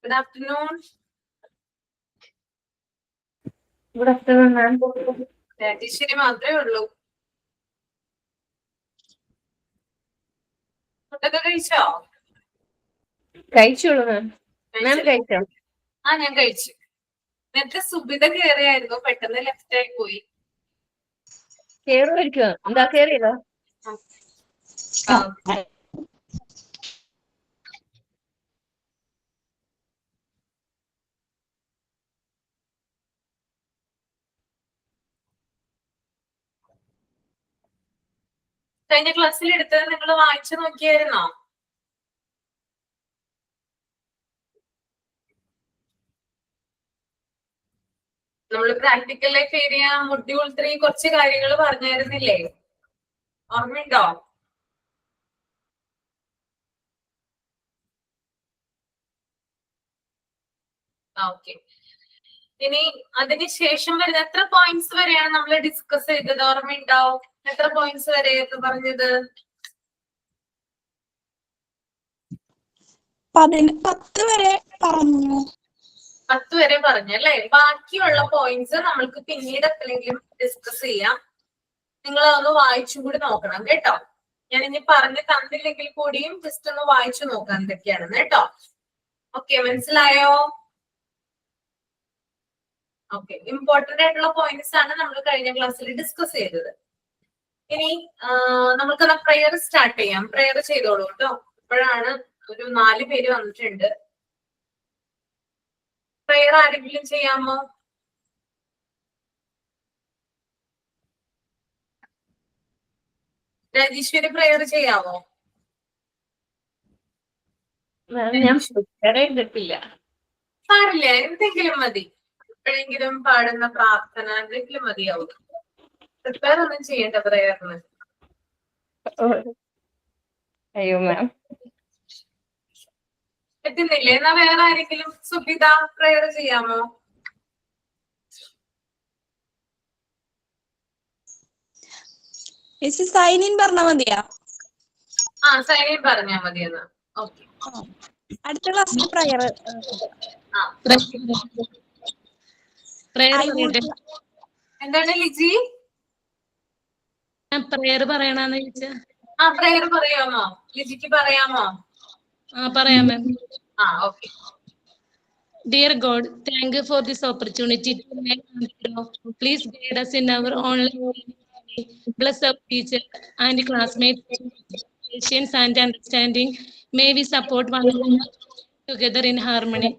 Good afternoon. Good afternoon, ma'am. Rajeshwari മാത്രമേ ഉള്ളൂ. ഫുഡൊക്കെ കഴിച്ചോ? കഴിച്ചോളൂ മാം. മാം കഴിച്ചോ? ആ, ഞാൻ കഴിച്ചു. നേരത്തെ സുബിത കേറിയായിരുന്നു, പെട്ടെന്ന് ലെഫ്റ്റ് ആയി പോയി. കേറുമായിരിക്കും. എന്താ കേറിയതോ? കഴിഞ്ഞ ക്ലാസ്സിൽ എടുത്തത് നിങ്ങൾ വായിച്ചു നോക്കിയായിരുന്നോ? നമ്മൾ പ്രാക്ടിക്കൽ ലൈഫ് ഏരിയ മൊഡ്യൂൾ 3 കുറച്ച് കാര്യങ്ങൾ പറഞ്ഞായിരുന്നില്ലേ? ഓർമ്മയുണ്ടോ? ഓക്കെ. ഇനി അതിനുശേഷം വരുന്ന എത്ര പോയിന്റ്സ് വരെയാണ് നമ്മൾ ഡിസ്കസ് ചെയ്തത്? ഓർമ്മയുണ്ടാവും? എത്ര പോയിന്റ്സ് വരെ പറഞ്ഞത്? 10 വരെ പറഞ്ഞു. 10 വരെ പറഞ്ഞു അല്ലേ? ബാക്കിയുള്ള പോയിന്റ്സ് നമ്മൾക്ക് പിന്നീട് എപ്പോഴെങ്കിലും ഡിസ്കസ് ചെയ്യാം. നിങ്ങൾ അതൊന്ന് വായിച്ചും കൂടി നോക്കണം കേട്ടോ. ഞാൻ ഇനി പറഞ്ഞു തന്നില്ലെങ്കിൽ കൂടിയും ജസ്റ്റ് ഒന്ന് വായിച്ചു നോക്കാം എന്തൊക്കെയാണെന്ന് കേട്ടോ. ഓക്കെ, മനസ്സിലായോ? ഓക്കെ, ഇമ്പോർട്ടന്റ് ആയിട്ടുള്ള പോയിന്റ്സ് ആണ് നമ്മൾ കഴിഞ്ഞ ക്ലാസ്സിൽ ഡിസ്കസ് ചെയ്തത്. ഇനി നമുക്ക് പ്രെയർ സ്റ്റാർട്ട് ചെയ്യാം. പ്രെയർ ചെയ്തോളൂ കേട്ടോ. ഇപ്പോഴാണ് ഒരു 4 പേര് വന്നിട്ടുണ്ട്. പ്രെയർ ആരെങ്കിലും ചെയ്യാമോ? രാജേശ്വരി പ്രെയർ ചെയ്യാമോ? ഞാൻ പ്രിപ്പയർ ചെയ്തിട്ടില്ല. പാടില്ല, എന്തെങ്കിലും മതി. എപ്പോഴെങ്കിലും പാടുന്ന പ്രാർത്ഥന എന്തെങ്കിലും മതിയാവും. പ്രിപ്പയർ ഒന്നും ചെയ്യണ്ട പ്രെയറിന്. അയ്യോ മാം, പറ്റുന്നില്ലേ? എന്നാ വേറെ ആരെങ്കിലും സുബിത പ്രെയർ ചെയ്യാമോ? സൈൻ ഇൻ പറഞ്ഞാ മതിയാ? ആ, സൈൻ ഇൻ പറഞ്ഞാ മതി എന്നാ. ഓക്കെ, അടുത്ത ക്ലാസ്സിൽ പ്രയർ. എന്താണ് ലിജി? പ്രയർ പറയണമെന്ന് ചോദിച്ചാ? ആ, പ്രയർ പറയാമോ? ലിജിക്ക് പറയാമോ? പറയാം മാം. Okay. Dear God, thank you for this opportunity to make our. Please guide us in our online learning. Bless our teacher and classmates, patience and understanding. May we support one another together in harmony.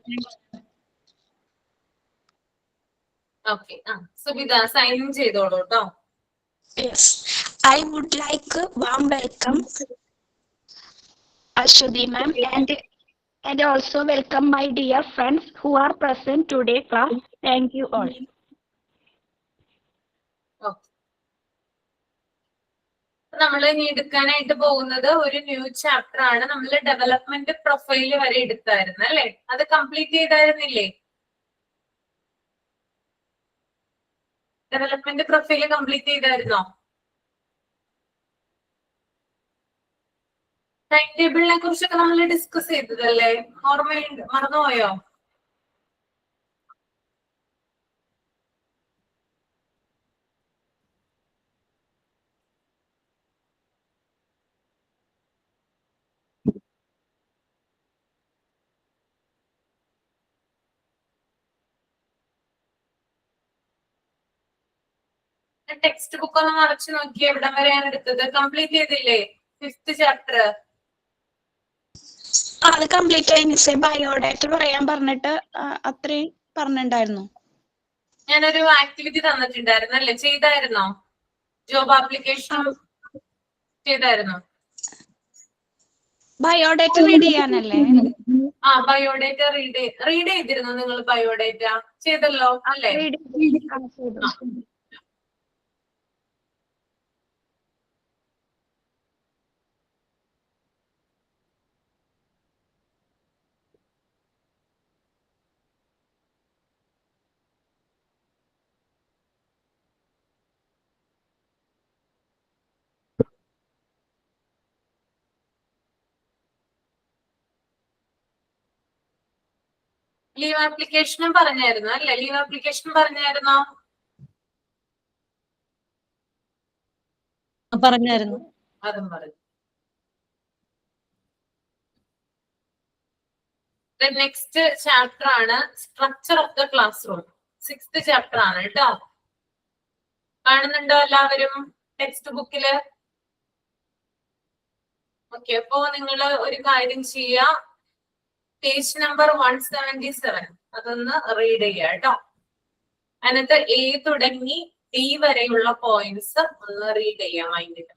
Okay, Subitha sign in ചെയ്തോളൂ കേട്ടോ. Yes, I would like a warm welcome Ashwati ma'am and also welcome my dear friends who are present today class. Thank you all. നമ്മൾ ഇനി എടുക്കാനായിട്ട് പോകുന്നത് ഒരു new chapter ആണ്. നമ്മൾ development profile വരെ എടുത്തായിരുന്നു അല്ലെ? അത് കംപ്ലീറ്റ് ചെയ്തായിരുന്നില്ലേ? ഡെവലപ്മെന്റ് പ്രൊഫൈല് കംപ്ലീറ്റ് ചെയ്തായിരുന്നോ? ടൈം ടേബിളിനെ കുറിച്ചൊക്കെ നമ്മൾ ഡിസ്കസ് ചെയ്തതല്ലേ? ഓർമ്മയുണ്ട്? മറന്നുപോയോ? ടെക്സ്റ്റ് ബുക്ക് ഒന്ന് മറച്ചു നോക്കി എവിടം വരെയാണ് എടുത്തത്? കംപ്ലീറ്റ് ചെയ്തില്ലേ 5th ചാപ്റ്റർ? അത് കംപ്ലീറ്റ് ആയി. ബയോഡേറ്റ പറയാൻ പറഞ്ഞിട്ട് അത്രയും പറഞ്ഞിട്ടുണ്ടായിരുന്നു. ഞാനൊരു ആക്ടിവിറ്റി തന്നിട്ടുണ്ടായിരുന്നു അല്ലേ? ചെയ്തായിരുന്നോ? ജോബ് ആപ്ലിക്കേഷൻ ചെയ്തായിരുന്നോ? ബയോഡേറ്റ റീഡ് ചെയ്യാനല്ലേ? ബയോഡേറ്റ റീഡ് ചെയ്തിരുന്നു നിങ്ങൾ? ബയോഡേറ്റ ചെയ്തല്ലോ അല്ലേ? ലീവ് ആപ്ലിക്കേഷനും പറഞ്ഞായിരുന്നു അല്ലെ? ലീവ് ആപ്ലിക്കേഷൻ പറഞ്ഞായിരുന്നോ? പറഞ്ഞായിരുന്നു. അതും പറഞ്ഞു. നെക്സ്റ്റ് ചാപ്റ്റർ ആണ് structure of the class room. 6th chapter ആണ് കേട്ടോ. കാണുന്നുണ്ടോ എല്ലാവരും ടെക്സ്റ്റ് ബുക്കില്? ഓക്കെ, അപ്പോ നിങ്ങൾ ഒരു കാര്യം ചെയ്യുക, പേജ് നമ്പർ 177 അതൊന്ന് റീഡ് ചെയ്യുക കേട്ടോ. അതിനകത്ത് A തുടങ്ങി D വരെയുള്ള പോയിന്റ്സ് ഒന്ന് റീഡ് ചെയ്യാം മൈൻഡിൽ.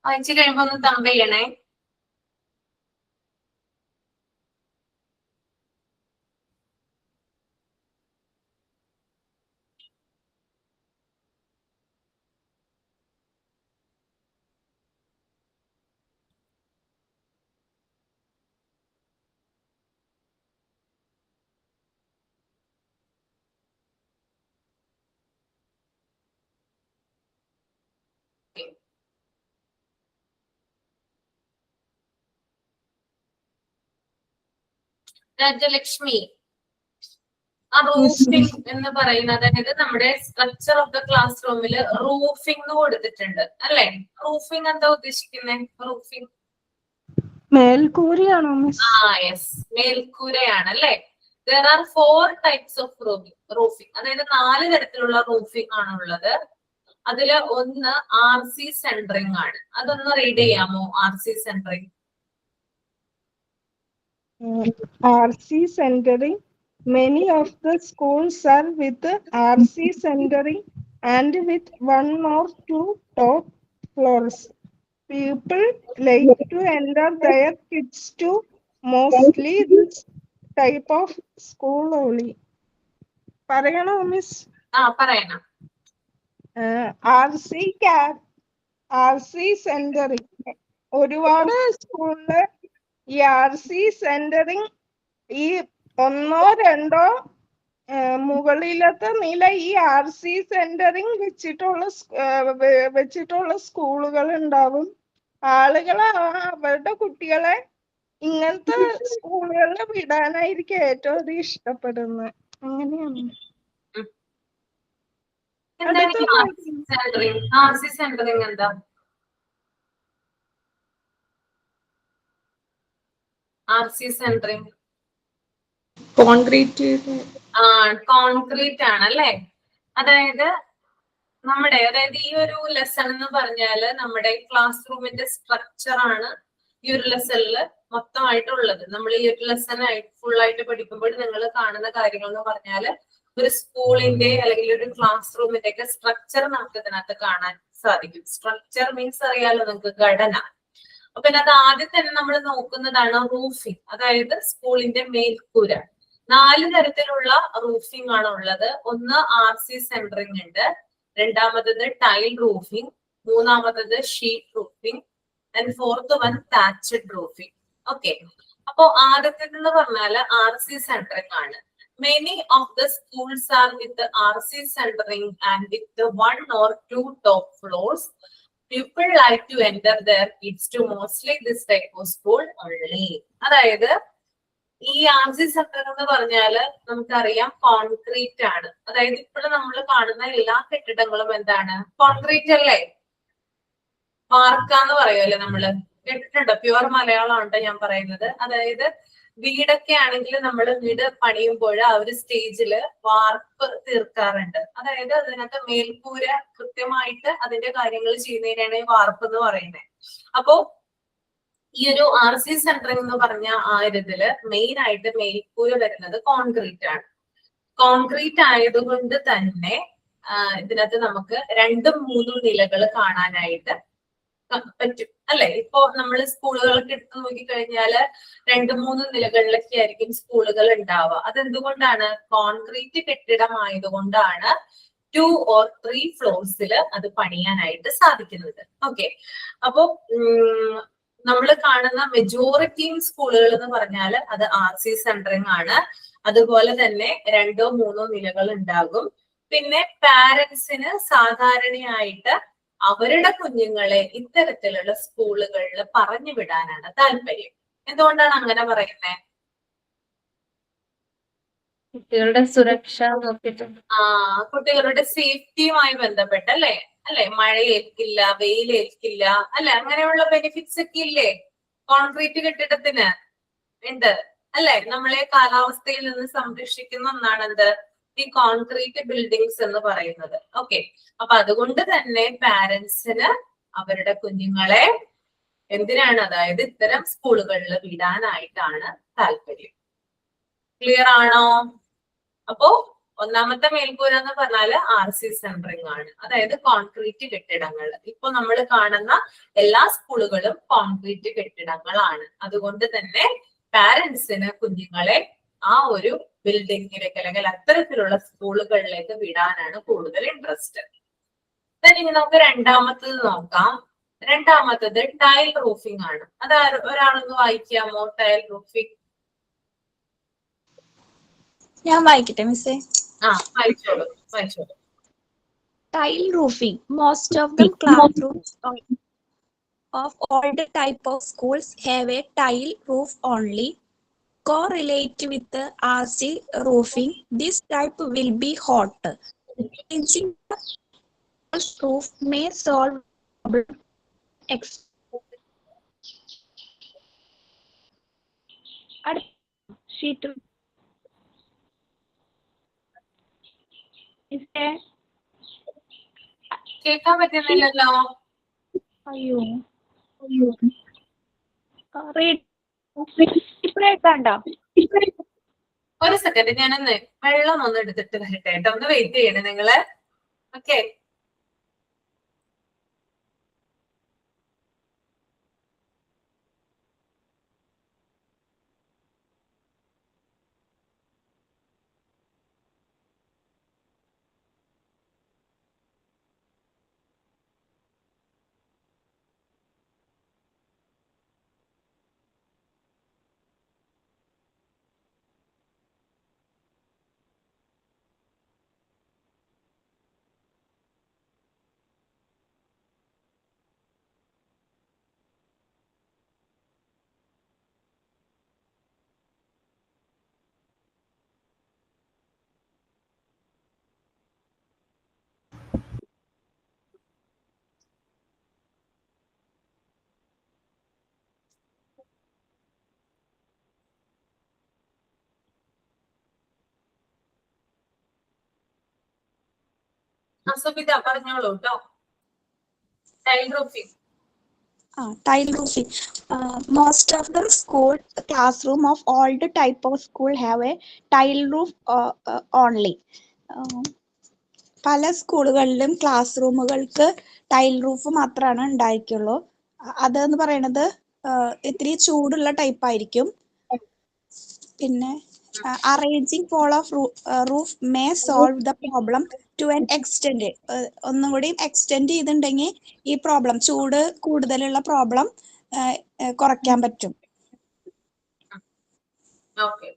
വായിച്ചു കഴിയുമ്പോ ഒന്ന് തമ്പ് ചെയ്യണേ. രാജലക്ഷ്മി, ആ റൂഫിംഗ് എന്ന് പറയുന്നത്, അതായത് നമ്മുടെ സ്ട്രക്ചർ ഓഫ് ദ ക്ലാസ് റൂമില് റൂഫിംഗ് കൊടുത്തിട്ടുണ്ട് അല്ലെ? റൂഫിംഗ് എന്താ ഉദ്ദേശിക്കുന്നത്? റൂഫിംഗ് മേൽക്കൂരയാണോ മിസ്? യെസ്, മേൽക്കൂരയാണ് അല്ലെ? There are 4 types of roofing. അതായത് 4 തരത്തിലുള്ള റൂഫിംഗ് ആണ് ഉള്ളത്. അതില് ഒന്ന് RC സെൻട്രിങ് ആണ്. അതൊന്ന് റീഡ് ചെയ്യാമോ? RC centring. RC centering. Many of the schools are with RC centering and with 1 or 2 top floors. People like to enter their kids to mostly this type of school only. പറയണോ miss? പറയണം. RC centering. ഒരുപാട് സ്കൂളില് ഈ RC centring ഈ 1 or 2 മുകളിലത്തെ നില ഈ RC centring വെച്ചിട്ടുള്ള സ്കൂളുകൾ ഉണ്ടാവും. ആളുകൾ അവരുടെ കുട്ടികളെ ഇങ്ങനത്തെ സ്കൂളുകളിൽ വിടാനായിരിക്കും ഏറ്റവും അധികം ഇഷ്ടപ്പെടുന്നത്. അങ്ങനെയാണ്. എന്താണ് ഈ അടുത്ത RC സെന്ററിങ് എന്താ? RC സെന്ററിങ് കോൺക്രീറ്റ് കോൺക്രീറ്റ് ആണ് അല്ലേ? അതായത് ഈ ഒരു ലെസൺ എന്ന് പറഞ്ഞാല് നമ്മുടെ ക്ലാസ് റൂമിന്റെ സ്ട്രക്ചർ ആണ് ഈ ഒരു ലെസണിൽ മൊത്തമായിട്ടുള്ളത്. നമ്മൾ ഈ ഒരു ലെസൺ ഫുൾ ആയിട്ട് പഠിക്കുമ്പോൾ നിങ്ങൾ കാണുന്ന കാര്യങ്ങൾ എന്ന് പറഞ്ഞാല് ഒരു സ്കൂളിന്റെ അല്ലെങ്കിൽ ഒരു ക്ലാസ് റൂമിന്റെ ഒക്കെ സ്ട്രക്ചർ നമുക്ക് ഇതിനകത്ത് കാണാൻ സാധിക്കും. സ്ട്രക്ചർ മീൻസ് അറിയാലോ നിങ്ങൾക്ക്, ഘടന. അപ്പൊ ഇതിനകത്ത് ആദ്യം തന്നെ നമ്മൾ നോക്കുന്നതാണ് റൂഫിംഗ്, അതായത് സ്കൂളിന്റെ മേൽക്കൂര. 4 തരത്തിലുള്ള റൂഫിംഗ് ആണ് ഉള്ളത്. ഒന്ന് RC സെന്ററിംഗ് ഉണ്ട്, രണ്ടാമത്തത് ടൈൽ റൂഫിംഗ്, മൂന്നാമത്തത് sheet roofing, and fourth one thatched roofing. Okay, അപ്പോ ആദ്യത്തേതെന്ന് പറഞ്ഞാല് RC സെന്ററിംഗ് ആണ്. Many of the schools are with the RC centering and with the 1 or 2 top floors. People like to enter their kids to mostly this type of school only. അതായത് ഈ RC centring എന്ന് പറഞ്ഞാല് നമുക്കറിയാം concrete ആണ്. അതായത് ഇപ്പോഴും നമ്മൾ കാണുന്ന എല്ലാ കെട്ടിടങ്ങളും എന്താണ്? കോൺക്രീറ്റ് അല്ലേ? വാർക്കാന്ന് പറയുമല്ലേ നമ്മള്, കേട്ടിട്ടുണ്ടോ? പ്യുവർ മലയാളമാണ് ഞാൻ പറയുന്നത്. അതായത് വീടൊക്കെ ആണെങ്കിൽ നമ്മൾ വീട് പണിയുമ്പോൾ ആ ഒരു സ്റ്റേജില് വാർപ്പ് തീർക്കാറുണ്ട്. അതായത് അതിനകത്ത് മേൽക്കൂര കൃത്യമായിട്ട് അതിന്റെ കാര്യങ്ങൾ ചെയ്യുന്നതിനാണ് വാർപ്പ് എന്ന് പറയുന്നത്. അപ്പോ ഈ ഒരു RC സെന്ററിംഗ് എന്ന് പറഞ്ഞ ആ ഇതില് മെയിൻ ആയിട്ട് മേൽക്കൂര വരുന്നത് കോൺക്രീറ്റ് ആണ്. കോൺക്രീറ്റ് ആയതുകൊണ്ട് തന്നെ ഇതിനകത്ത് നമുക്ക് 2-3 നിലകൾ കാണാനായിട്ട് പറ്റും അല്ലെ? ഇപ്പോ നമ്മൾ സ്കൂളുകളൊക്കെ എടുത്ത് നോക്കിക്കഴിഞ്ഞാല് 2-3 നിലകളിലൊക്കെ ആയിരിക്കും സ്കൂളുകൾ ഉണ്ടാവുക. അതെന്തുകൊണ്ടാണ്? കോൺക്രീറ്റ് കെട്ടിടമായതുകൊണ്ടാണ് 2 or 3 ഫ്ലോർസിൽ അത് പണിയാനായിട്ട് സാധിക്കുന്നത്. ഓക്കെ, അപ്പോ നമ്മൾ കാണുന്ന മെജോറിറ്റി സ്കൂളുകൾ എന്ന് പറഞ്ഞാൽ അത് RC സെന്ററിംഗ് ആണ്. അതുപോലെ തന്നെ 2-3 നിലകൾ ഉണ്ടാകും. പിന്നെ പാരന്റ്സിന് സാധാരണയായിട്ട് അവരുടെ കുഞ്ഞുങ്ങളെ ഇത്തരത്തിലുള്ള സ്കൂളുകളിൽ പറഞ്ഞു വിടാനാണ് താല്പര്യം. എന്തുകൊണ്ടാണ് അങ്ങനെ പറയുന്നത്? കുട്ടികളുടെ സുരക്ഷ നോക്കിയിട്ട്. കുട്ടികളുടെ സേഫ്റ്റിയുമായി ബന്ധപ്പെട്ടല്ലേ? അല്ലെ, മഴയേൽക്കില്ല, വെയിലേൽക്കില്ല, അല്ലെ? അങ്ങനെയുള്ള ബെനിഫിറ്റ്സ് ഒക്കെ ഇല്ലേ കോൺക്രീറ്റ് കെട്ടിടത്തിന്? ഉണ്ട് അല്ലെ? നമ്മളെ കാലാവസ്ഥയിൽ നിന്ന് സംരക്ഷിക്കുന്ന ഒന്നാണ് എന്ത്? ഈ കോൺക്രീറ്റ് ബിൽഡിങ്സ് എന്ന് പറയുന്നത്. ഓക്കെ, അപ്പൊ അതുകൊണ്ട് തന്നെ പാരന്റ്സിന് അവരുടെ കുഞ്ഞുങ്ങളെ എന്തിനാണ്, അതായത് ഇത്തരം സ്കൂളുകളിൽ വിടാനായിട്ടാണ് താല്പര്യം. ക്ലിയർ ആണോ? അപ്പോ ഒന്നാമത്തെ മേൽക്കൂര എന്ന് പറഞ്ഞാല് RC സെന്ററിംഗ് ആണ്, അതായത് കോൺക്രീറ്റ് കെട്ടിടങ്ങൾ. ഇപ്പൊ നമ്മൾ കാണുന്ന എല്ലാ സ്കൂളുകളും കോൺക്രീറ്റ് കെട്ടിടങ്ങളാണ്. അതുകൊണ്ട് തന്നെ പാരന്റ്സിന് കുഞ്ഞുങ്ങളെ ആ ഒരു ബിൽഡിങ്ങിലേക്ക് അല്ലെങ്കിൽ അത്തരത്തിലുള്ള സ്കൂളുകളിലേക്ക് വിടാനാണ് കൂടുതൽ ഇൻട്രസ്റ്റ്. ഇനി നമുക്ക് രണ്ടാമത്തത് നോക്കാം. രണ്ടാമത്തത് ടൈൽ റൂഫിംഗ് ആണ്. അത് ഒരാളൊന്ന് വായിക്കാമോ? Tile roofing. ഞാൻ വായിക്കട്ടെ മിസ്സേ? വായിച്ചോളൂ. Tile roofing. Most of the classrooms of all the type of schools have a tile roof only. Correlate with the RC roofing. This type will be hot. Changing the roof may solve problem. Sheet. കേൾക്കാൻ പറ്റുന്നില്ലല്ലോ. അയ്യോ, ഇപ്പഴേക്കാണ്ടോ? ഒരു second, ഞാനൊന്ന് വെള്ളം ഒന്ന് എടുത്തിട്ട് വരട്ടെ കേട്ടോ. ഒന്ന് വെയിറ്റ് ചെയ്യണേ നിങ്ങള്. ഓക്കെ, സുബിത പറഞ്ഞോളൂ കേട്ടോ. Tile roofing. Tile roofing. Most of the school classroom of all the type of school have a tile roof only. പല സ്കൂളുകളിലും ക്ലാസ് റൂമുകൾക്ക് ടൈൽ റൂഫ് മാത്രമാണ് ഉണ്ടായിരിക്കുള്ളൂ. അതെന്ന് പറയുന്നത് ഇത്തിരി ചൂടുള്ള ടൈപ്പ് ആയിരിക്കും. പിന്നെ arranging fall of roof may solve the problem to an extend. ഒന്നും കൂടി എക്സ്റ്റെൻഡ് ചെയ്തിട്ടുണ്ടെങ്കിൽ ഈ പ്രോബ്ലം, ചൂട് കൂടുതലുള്ള പ്രോബ്ലം കുറയ്ക്കാൻ പറ്റും. ഓക്കെ.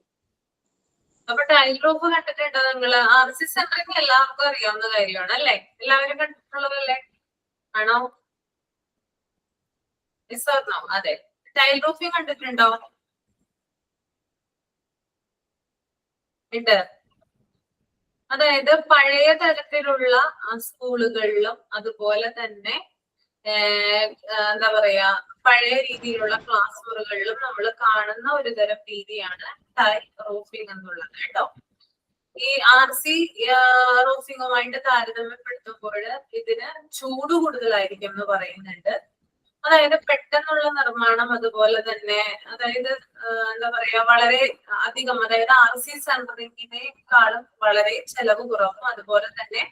അപ്പൊ ടൈൽ റൂഫ് കണ്ടിട്ടുണ്ടോ നിങ്ങള്? RC സെന്ററിങ് എല്ലാവർക്കും അറിയാവുന്ന കാര്യമാണ് അല്ലേ? എല്ലാവരും കണ്ടിട്ടുള്ളതല്ലേ? ആണോ? അതെ. ടൈൽ റൂഫിംഗ് കണ്ടിട്ടുണ്ടോ? ഉണ്ട്. അതായത് പഴയ തരത്തിലുള്ള സ്കൂളുകളിലും അതുപോലെ തന്നെ എന്താ പറയാ പഴയ രീതിയിലുള്ള ക്ലാസ് മുറികളിലും നമ്മൾ കാണുന്ന ഒരു തരം രീതിയാണ് ടൈൽ റൂഫിംഗ് എന്നുള്ളത് കേട്ടോ. ഈ RC റൂഫിംഗുമായിട്ട് താരതമ്യപ്പെടുത്തുമ്പോൾ ഇതിന് ചൂട് കൂടുതലായിരിക്കും എന്ന് പറയുന്നുണ്ട്. അതായത് പെട്ടെന്നുള്ള നിർമ്മാണം, അതുപോലെ തന്നെ അതായത് എന്താ പറയാ വളരെ അധികം, അതായത് RC സെന്ററിങ്ങിനേക്കാളും വളരെ ചെലവ് കുറവും, അതുപോലെ തന്നെ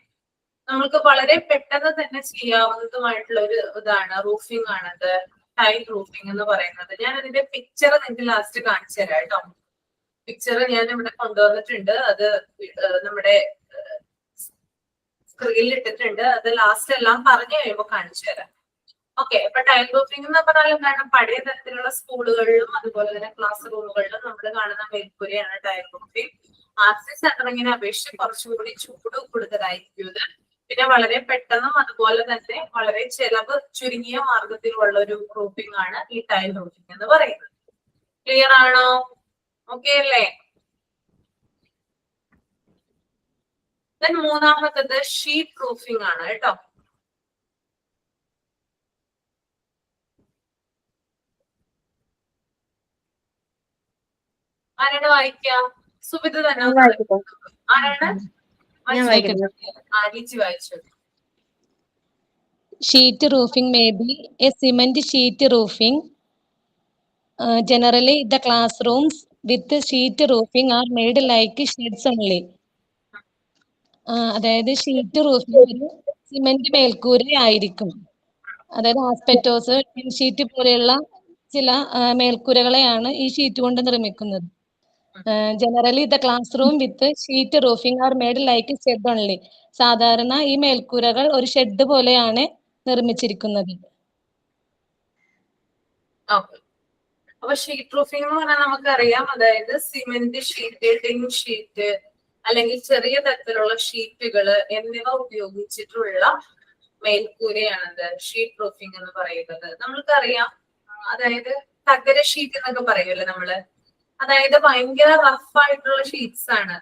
നമുക്ക് വളരെ പെട്ടെന്ന് തന്നെ ചെയ്യാവുന്നതുമായിട്ടുള്ള ഒരു ഇതാണ് റൂഫിംഗ് ആണത് ടൈൽ റൂഫിംഗ് എന്ന് പറയുന്നത്. ഞാൻ അതിന്റെ പിക്ചർ നിങ്ങൾക്ക് ലാസ്റ്റ് കാണിച്ചു തരാം കേട്ടോ. പിക്ചർ ഞാൻ ഇവിടെ കൊണ്ടുവന്നിട്ടുണ്ട്, അത് നമ്മുടെ സ്ക്രീനിൽ ഇട്ടിട്ടുണ്ട്. അത് ലാസ്റ്റ് എല്ലാം പറഞ്ഞു കഴിയുമ്പോൾ കാണിച്ചു തരാം. ഓക്കെ. അപ്പൊ ടൈൽ റൂഫിംഗ് എന്ന് പറഞ്ഞാൽ എന്താണ്? പഴയ തരത്തിലുള്ള സ്കൂളുകളിലും അതുപോലെ തന്നെ ക്ലാസ് റൂമുകളിലും നമ്മൾ കാണുന്ന മേൽക്കൂരയാണ് ടൈൽ റൂഫിംഗ്. RC സെന്ററിങ്ങിനെ അപേക്ഷിച്ച് കുറച്ചുകൂടി ചൂട് കൂടുതലായിരിക്കും ഇത്. പിന്നെ വളരെ പെട്ടെന്നും അതുപോലെ തന്നെ വളരെ ചെലവ് ചുരുങ്ങിയ മാർഗത്തിലുള്ള ഒരു റൂഫിംഗ് ആണ് ഈ ടൈൽ റൂഫിംഗ് എന്ന് പറയുന്നത്. ക്ലിയർ ആണോ? ഓക്കെ അല്ലേ? മൂന്നാമത്തത് ഷീറ്റ് റൂഫിംഗ് ആണ് കേട്ടോ. ആരാണ് വായിക്കാം? സുബിത തന്നെ ആരാണ്? Sheet roofing may be a cement sheet roofing. Generally, the classrooms with the sheet roofing are made like sheds only. അതായത് ഷീറ്റ് റൂഫിംഗ് ഒരു സിമെന്റ് മേൽക്കൂര ആയിരിക്കും. അതായത് ആസ്പെറ്റോസ്, ഷീറ്റ് പോലെയുള്ള ചില മേൽക്കൂരകളെയാണ് ഈ ഷീറ്റ് കൊണ്ട് നിർമ്മിക്കുന്നത്. Generally the class room with sheet roofing R made like shed only. സാധാരണ ഈ മേൽക്കൂരകൾ ഒരു ഷെഡ് പോലെയാണ് നിർമ്മിച്ചിരിക്കുന്നത്. അപ്പൊ ഷീറ്റ് റൂഫിംഗ് എന്ന് പറഞ്ഞാൽ നമുക്കറിയാം, അതായത് സിമെന്റ് ഷീറ്റ്, ടിൻ ഷീറ്റ് അല്ലെങ്കിൽ ചെറിയ തരത്തിലുള്ള ഷീറ്റുകൾ എന്നിവ ഉപയോഗിച്ചിട്ടുള്ള മേൽക്കൂരയാണത് ഷീറ്റ് റൂഫിംഗ് എന്ന് പറയുന്നത്. നമ്മൾക്കറിയാം, അതായത് തകര ഷീറ്റ് എന്നൊക്കെ പറയുമല്ലോ നമ്മള്. അതായത് ഭയങ്കര റഫ് ആയിട്ടുള്ള ഷീറ്റ്സ് ആണ്.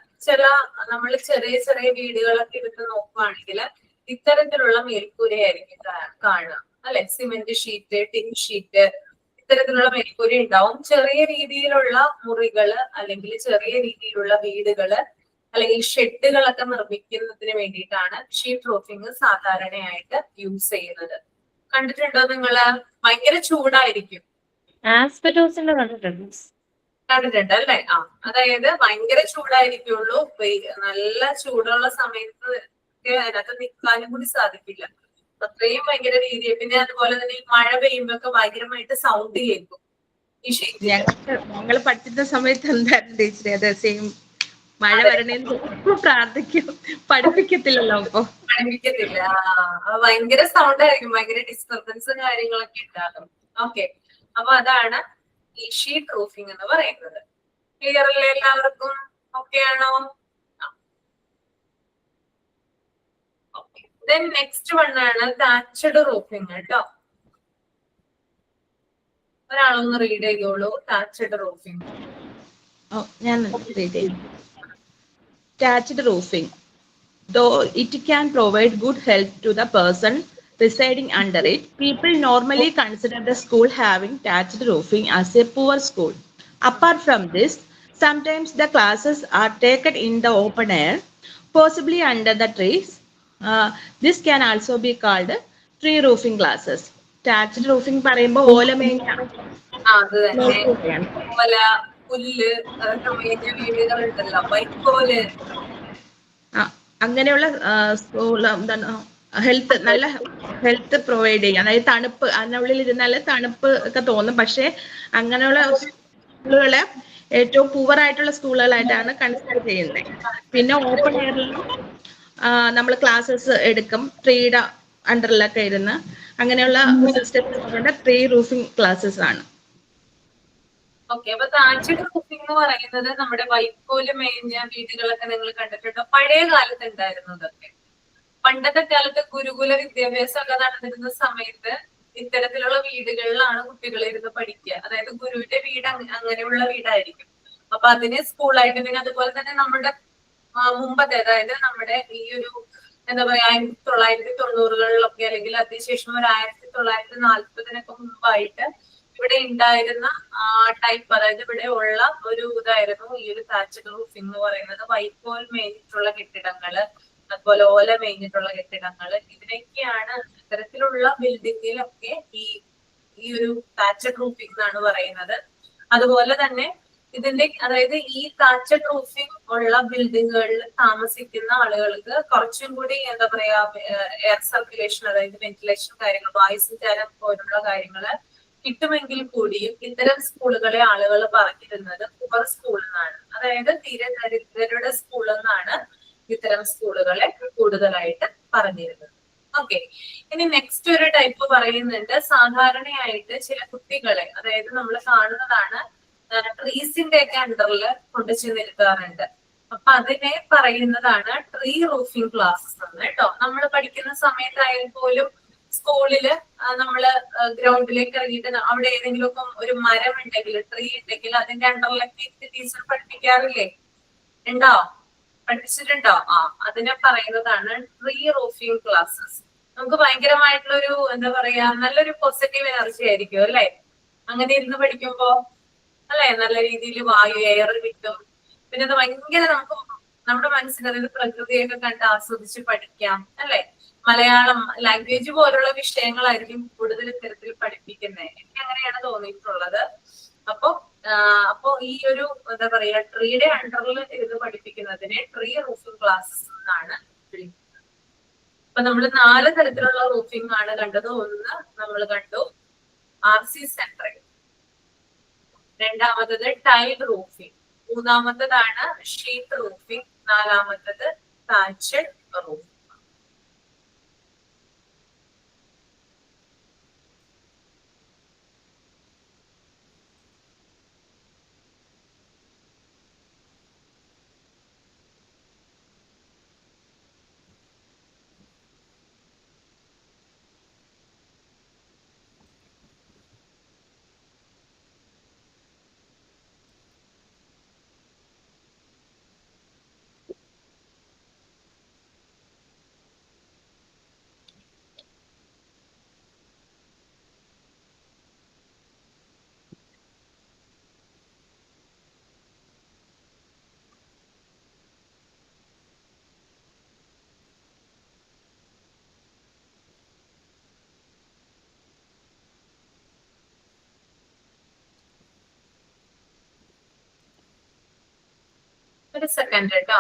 നമ്മൾ ചെറിയ ചെറിയ വീടുകളൊക്കെ എടുത്ത് നോക്കുകയാണെങ്കിൽ ഇത്തരത്തിലുള്ള മേൽക്കൂരയായിരിക്കും കാണുക അല്ലെ. സിമെന്റ് ഷീറ്റ്, ടിൻ ഷീറ്റ്, ഇത്തരത്തിലുള്ള മേൽക്കൂര ഉണ്ടാവും. ചെറിയ രീതിയിലുള്ള മുറികള് അല്ലെങ്കിൽ ചെറിയ രീതിയിലുള്ള വീടുകള് അല്ലെങ്കിൽ ഷെഡുകളൊക്കെ നിർമ്മിക്കുന്നതിന് വേണ്ടിയിട്ടാണ് ഷീറ്റ് റൂഫിംഗ് സാധാരണയായിട്ട് യൂസ് ചെയ്യുന്നത്. കണ്ടിട്ടുണ്ടോ നിങ്ങള്? ഭയങ്കര ചൂടായിരിക്കും. ആസ്പെറ്റോസിന്റെ കണ്ടിട്ടുണ്ട് അല്ലേ? അതായത് ഭയങ്കര ചൂടായിരിക്കുള്ളൂ. നല്ല ചൂടുള്ള സമയത്ത് അതിനകത്ത് നിൽക്കാനും കൂടി സാധിക്കില്ല. അത്രയും ഭയങ്കര രീതിയിൽ. പിന്നെ അതുപോലെ തന്നെ ഈ മഴ പെയ്യുമ്പോ ഒക്കെ ഭയങ്കരമായിട്ട് സൗണ്ട് കേൾക്കും ഈ ഷീറ്റ്. ഞങ്ങൾ പഠിച്ചിരുന്ന സമയത്ത് എന്തായിരുന്നു ടീച്ചറെ? അതെ, സെയിം. മഴ വരണേന്ന് പ്രാർത്ഥിക്കും, പഠിപ്പിക്കത്തില്ലല്ലോ. അപ്പൊ പഠിപ്പിക്കത്തില്ല. ഭയങ്കര സൗണ്ട് ആയിരിക്കും, ഭയങ്കര ഡിസ്റ്റർബൻസും കാര്യങ്ങളൊക്കെ ഉണ്ടാകും. ഓക്കെ. അപ്പൊ അതാണ് ഈ ഷീറ്റ് റൂഫിംഗ് എന്ന് പറയുന്നത്. ക്ലിയർ അല്ലേ എല്ലാവർക്കും? ഓക്കെ ആണോ? ദെൻ നെക്സ്റ്റ് വൺ ആണ് താച്ചഡ് റൂഫിംഗ് കേട്ടോ. ഒരാളൊന്ന് റീഡ് ചെയ്തോളൂ. താച്ചഡ് റൂഫിംഗ്. ഞാൻ റീഡ് ചെയ്യും. Thatched roofing. Though it can provide good health to the person residing under it, people normally consider the school having thatched roofing as a poor school. Apart from this, sometimes the classes are taken in the open air, possibly under the trees, This can also be called tree roofing classes. Thatched roofing പറയുമ്പോൾ ഓലമേഞ്ഞ അത് തന്നെ ഓല, പുല്ല്, അതൊക്കെ മേഞ്ഞ വീടുകളുണ്ടല്ലോ, വൈക്കോല്. അങ്ങനെയുള്ള school എന്താണ് നല്ല health provide ചെയ്യും. അതായത് തണുപ്പ്, അതിനുള്ളിൽ ഇരുന്നാൽ തണുപ്പ് ഒക്കെ തോന്നും. പക്ഷെ അങ്ങനെയുള്ള സ്കൂളുകളെ ഏറ്റവും പൂവർ ആയിട്ടുള്ള സ്കൂളുകളായിട്ടാണ് കൺസിഡർ ചെയ്യുന്നത്. പിന്നെ ഓപ്പൺ എയറിൽ നമ്മൾ ക്ലാസ്സസ് എടുക്കും, ട്രീയുടെ അണ്ടറിലൊക്കെ ഇരുന്ന്. അങ്ങനെയുള്ള സിസ്റ്റം ട്രീ റൂഫിംഗ് ക്ലാസ്സസ് ആണ്. ഓക്കെ, അപ്പൊ താഴ്ചയുടെ റൂഫിംഗ് എന്ന് പറയുന്നത് നമ്മുടെ വൈക്കോല് മേഞ്ഞ വീടുകളൊക്കെ നിങ്ങൾ കണ്ടിട്ടുണ്ടോ? പഴയ കാലത്ത് ഉണ്ടായിരുന്നതൊക്കെ. പണ്ടത്തെ കാലത്ത് ഗുരുകുല വിദ്യാഭ്യാസം ഒക്കെ നടന്നിരുന്ന സമയത്ത് ഇത്തരത്തിലുള്ള വീടുകളിലാണ് കുട്ടികൾ ഇരുന്ന് പഠിക്കുക. അതായത് ഗുരുവിന്റെ വീട് അങ്ങനെയുള്ള വീടായിരിക്കും. അപ്പൊ അതിന് സ്കൂളായിട്ട്, പിന്നെ അതുപോലെ തന്നെ നമ്മുടെ മുമ്പത്തെ, അതായത് നമ്മുടെ ഈ ഒരു എന്താ പറയാ 1990-കളിലൊക്കെ അല്ലെങ്കിൽ അതിനുശേഷം ഒരു 1940-നൊക്കെ മുമ്പായിട്ട് ഇവിടെ ഉണ്ടായിരുന്ന ടൈപ്പ്, അതായത് ഇവിടെ ഉള്ള ഒരു ഇതായിരുന്നു ഈ ഒരു താച്ചഡ് റൂഫിംഗ് എന്ന് പറയുന്നത്. വൈക്കോൽ മേഞ്ഞിട്ടുള്ള കെട്ടിടങ്ങള്, അതുപോലെ ഓല മേഞ്ഞിട്ടുള്ള കെട്ടിടങ്ങള്, ഇതിനൊക്കെയാണ് ഇത്തരത്തിലുള്ള ബിൽഡിങ്ങിലൊക്കെ ഈ ഒരു താച്ചഡ് റൂഫിംഗ് എന്നാണ് പറയുന്നത്. അതുപോലെ തന്നെ ഇതിന്റെ, അതായത് ഈ താച്ചഡ് റൂഫിംഗ് ഉള്ള ബിൽഡിങ്ങുകളിൽ താമസിക്കുന്ന ആളുകൾക്ക് കുറച്ചും കൂടി എന്താ പറയാ എയർ സർക്കുലേഷൻ, അതായത് വെന്റിലേഷൻ കാര്യങ്ങൾ, വായുസഞ്ചാരം പോലുള്ള കാര്യങ്ങള് കിട്ടുമെങ്കിൽ കൂടിയും ഇത്തരം സ്കൂളുകളെ ആളുകൾ പറഞ്ഞിരുന്നത് പുവർ സ്കൂൾ എന്നാണ്. അതായത് തീരെ ദരിദ്രരുടെ സ്കൂൾ എന്നാണ് ഇത്തരം സ്കൂളുകളെ കൂടുതലായിട്ട് പറഞ്ഞിരുന്നത്. ഓക്കെ, ഇനി നെക്സ്റ്റ് ഒരു ടൈപ്പ് പറയുന്നുണ്ട്. സാധാരണയായിട്ട് ചില കുട്ടികളെ, അതായത് നമ്മൾ കാണുന്നതാണ്, ട്രീസിന്റെ ഒക്കെ അണ്ടറിൽ കൊണ്ടു ചെന്നിരുത്താറുണ്ട്. അപ്പൊ അതിനെ പറയുന്നതാണ് ട്രീ റൂഫിംഗ് ക്ലാസ്സസ് എന്ന് കേട്ടോ. നമ്മൾ പഠിക്കുന്ന സമയത്തായാലും പോലും സ്കൂളില് നമ്മള് ഗ്രൗണ്ടിലേക്ക് ഇറങ്ങിയിട്ട് അവിടെ ഏതെങ്കിലും ഒക്കെ ഒരു മരം ഉണ്ടെങ്കിൽ, ട്രീ ഉണ്ടെങ്കിൽ അതിന്റെ അണ്ടറിലൊക്കെ ടീച്ചർ പഠിപ്പിക്കാറില്ലേ? ഉണ്ടോ? പഠിപ്പിച്ചിട്ടുണ്ടോ? അതിനെ പറയുന്നതാണ് ട്രീ റൂഫിംഗ് ക്ലാസ്സസ്. നമുക്ക് ഭയങ്കരമായിട്ടുള്ള ഒരു എന്താ പറയാ നല്ലൊരു പോസിറ്റീവ് എനർജി ആയിരിക്കും അല്ലെ അങ്ങനെ ഇരുന്ന് പഠിക്കുമ്പോ, അല്ലെ? നല്ല രീതിയിൽ വായു, എയർ കിട്ടും. പിന്നെ അത് ഭയങ്കര നമുക്ക് നമ്മുടെ മനസ്സിന്, അതായത് പ്രകൃതിയൊക്കെ കണ്ട് ആസ്വദിച്ച് പഠിക്കാം, അല്ലെ? മലയാളം ലാംഗ്വേജ് പോലുള്ള വിഷയങ്ങളായിരിക്കും കൂടുതൽ ഇത്തരത്തിൽ പഠിപ്പിക്കുന്നത്. എനിക്ക് അങ്ങനെയാണ് തോന്നിയിട്ടുള്ളത്. അപ്പൊ ഈ ഒരു എന്താ പറയാ ട്രീയുടെ അണ്ടറിൽ ഇരുന്ന് പഠിപ്പിക്കുന്നതിനെ ട്രീ റൂഫിംഗ് ക്ലാസ്സസ് എന്നാണ് വിളിക്കുന്നത്. അപ്പൊ നമ്മൾ 4 തരത്തിലുള്ള റൂഫിംഗ് ആണ് കണ്ടത്. ഒന്ന് നമ്മൾ കണ്ടു RC സെൻട്രൽ, രണ്ടാമത്തത് ടൈൽ റൂഫിംഗ്, മൂന്നാമത്തതാണ് ഷീറ്റ് റൂഫിംഗ്, നാലാമത്തത് താച്ചഡ് റൂഫിംഗ്. ഒരു സെക്കൻഡ് കേട്ടോ.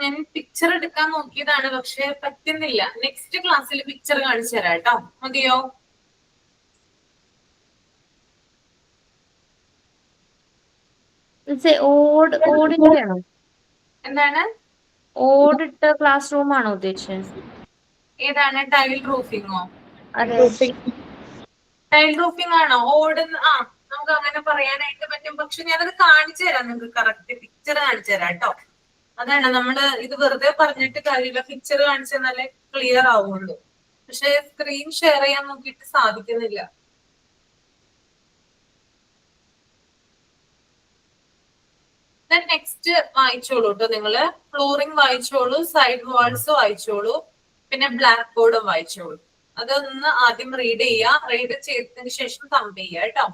ഞാൻ പിക്ചർ എടുക്കാൻ നോക്കിയതാണ്, പക്ഷെ പറ്റുന്നില്ല. നെക്സ്റ്റ് ക്ലാസ്സിൽ പിക്ചർ കാണിച്ചു തരാം കേട്ടോ. മതിയോ? ഓടിട്ടാണോ? എന്താണ്? ഓടിട്ട ക്ലാസ് റൂം ആണോ ഉദ്ദേശിച്ചത്? ഏതാണ്? ടൈൽ റൂഫിങ്ങോ? അതെ. ടൈൽ റൂഫിംഗ് ആണോ? നമുക്ക് അങ്ങനെ പറയാനായിട്ട് പറ്റും. പക്ഷെ ഞാനത് കാണിച്ചു തരാം നിങ്ങൾക്ക്. കറക്റ്റ് പിക്ചർ കാണിച്ചു തരാം കേട്ടോ. അതാണ് നമ്മള് ഇത് വെറുതെ പറഞ്ഞിട്ട് കാര്യമില്ല. പിക്ചർ കാണിച്ചു തന്നാലേ ക്ലിയർ ആവുള്ളൂ. പക്ഷെ സ്ക്രീൻ ഷെയർ ചെയ്യാൻ നോക്കിയിട്ട് സാധിക്കുന്നില്ല. നെക്സ്റ്റ് വായിച്ചോളൂ കേട്ടോ. നിങ്ങള് ഫ്ലോറിംഗ് വായിച്ചോളൂ, സൈഡ് വാൾസ് വായിച്ചോളൂ, പിന്നെ ബ്ലാക്ക് ബോർഡും വായിച്ചോളൂ. അതൊന്ന് ആദ്യം റീഡ് ചെയ്യുക. റീഡ് ചെയ്തതിന് ശേഷം തമ്പ് ചെയ്യുക കേട്ടോ.